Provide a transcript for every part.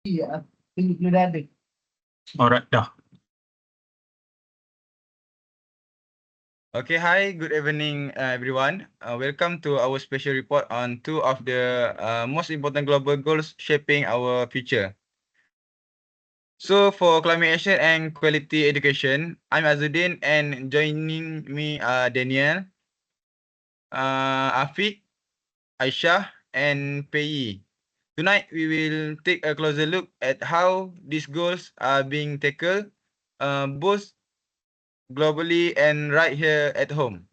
Iya, sudah ada. Alright, dah. Okay, hi, good evening, everyone. Welcome to our special report on two of the most important global goals shaping our future. So, for climate action and quality education, I'm Azudin, and joining me are Daniel, Afiq, Aisyah, and Pei Yi. Tonight, we will take a closer look at how these goals are being tackled, both globally and right here at home.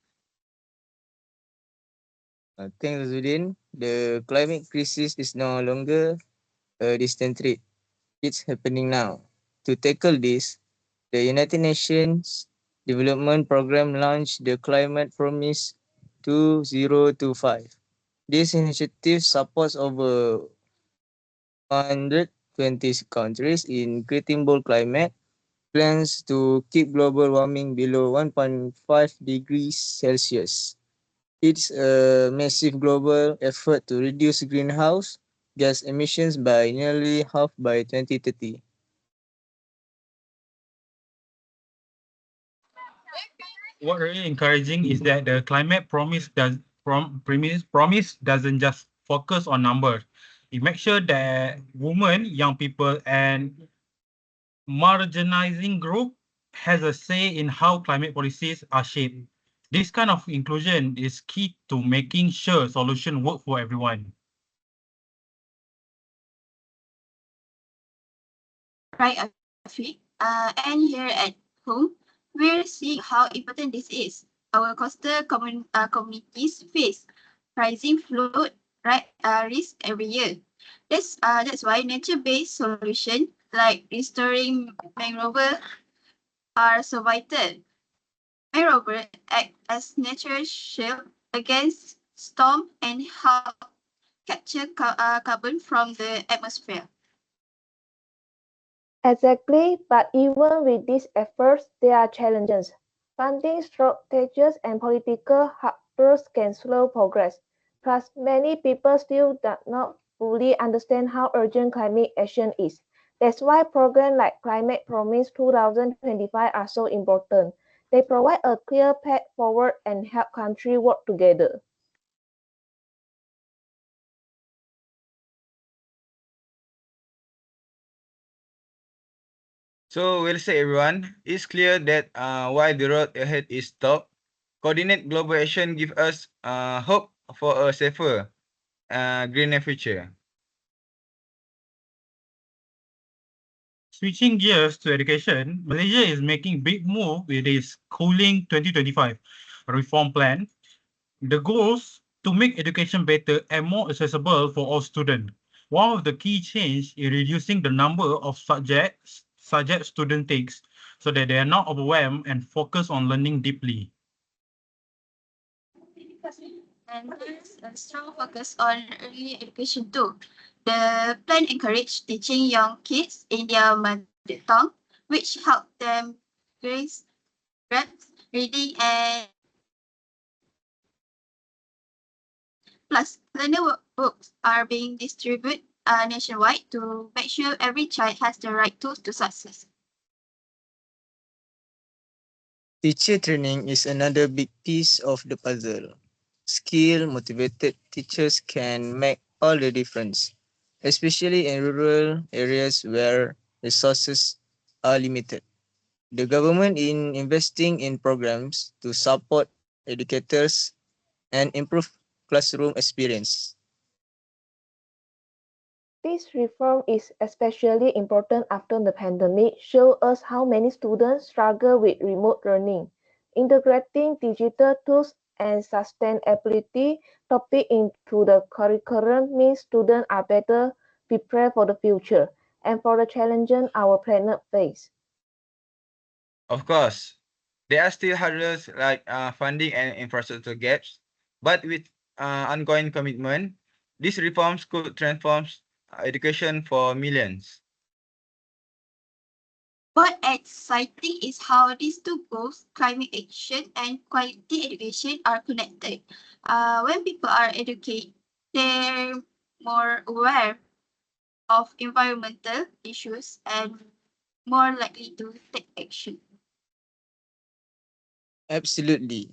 Thanks, Azudin. The climate crisis is no longer a distant threat. It's happening now. To tackle this, the United Nations Development Programme launched the Climate Promise 2025. This initiative supports over 120 countries in creating bold climate plans to keep global warming below 1.5 degrees Celsius. It's a massive global effort to reduce greenhouse gas emissions by nearly half by 2030. What really encouraging is that the climate promise doesn't just focus on numbers. It makes sure that women, young people, and marginalizing group has a say in how climate policies are shaped. This kind of inclusion is key to making sure solutions work for everyone. Right, Afiq. And here at home, we're seeing how important this is. Our coastal communities face rising flood risk every year. That's why nature-based solutions like restoring mangrove are so vital. Mangrove act as natural shield against storm and help capture carbon from the atmosphere. Exactly, but even with these efforts, there are challenges. Funding shortages and political hurdles can slow progress. Plus, many people still do not fully understand how urgent climate action is. That's why programs like Climate Promise 2025 are so important. They provide a clear path forward and help countries work together. So, well said, everyone. It's clear that while the road ahead is tough, coordinate global action give us hope for a safer, greener future. Switching gears to education, Malaysia is making big move with its Cooling 2025 reform plan. The goals to make education better and more accessible for all students. One of the key change is reducing the number of subject student takes so that they are not overwhelmed and focus on learning deeply. And there's a strong focus on early education too. The plan encourages teaching young kids in their mother tongue, which help them grasp reading and plus learner books are being distributed nationwide to make sure every child has the right tools to success. Teacher training is another big piece of the puzzle. Skilled, motivated teachers can make all the difference, especially in rural areas where resources are limited. The government is investing in programs to support educators and improve classroom experience. This reform is especially important after the pandemic showed us how many students struggle with remote learning. Integrating digital tools and sustainability topic into the curriculum means students are better prepared for the future and for the challenges our planet faces. Of course, there are still hurdles like funding and infrastructure gaps, but with ongoing commitment, these reforms could transform education for millions. What exciting is how these two goals, climate action and quality education, are connected. When people are educated, they're more aware, of environmental issues and more likely to take action. Absolutely.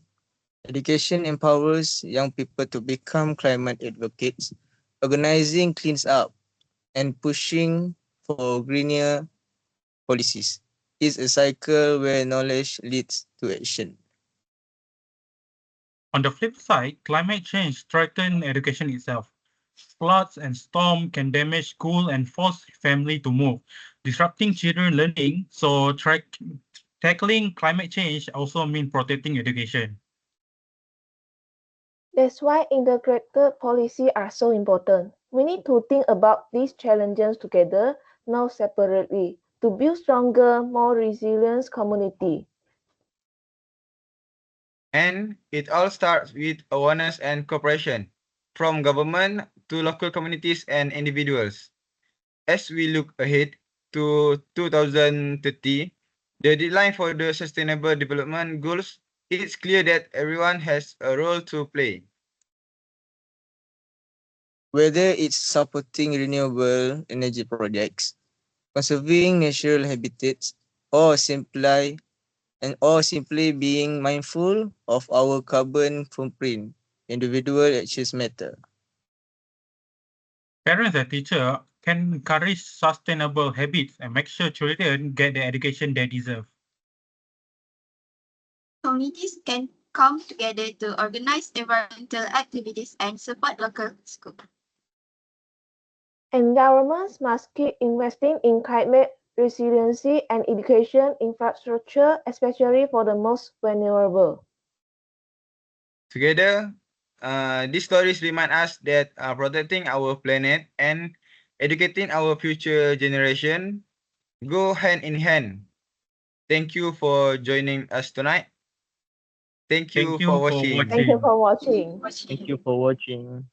Education empowers young people to become climate advocates, organizing cleans up, and pushing for greener policies. It's a cycle where knowledge leads to action. On the flip side, climate change threatens education itself. Floods and storm can damage school and force family to move, disrupting children learning. So tackling climate change also means protecting education. That's why integrated policy are so important. We need to think about these challenges together, not separately, to build stronger, more resilient community. And it all starts with awareness and cooperation from government to local communities and individuals. As we look ahead to 2030, the deadline for the Sustainable Development Goals, it's clear that everyone has a role to play. Whether it's supporting renewable energy projects, conserving natural habitats, or simply being mindful of our carbon footprint, individual actions matter. Parents and teachers can encourage sustainable habits and make sure children get the education they deserve. Communities can come together to organize environmental activities and support local schools. And governments must keep investing in climate resiliency and education infrastructure, especially for the most vulnerable. Together, these stories remind us that protecting our planet and educating our future generation go hand in hand. Thank you for joining us tonight. Thank you Thank you for for watching. Thank you watching. for watching. Thank you for watching.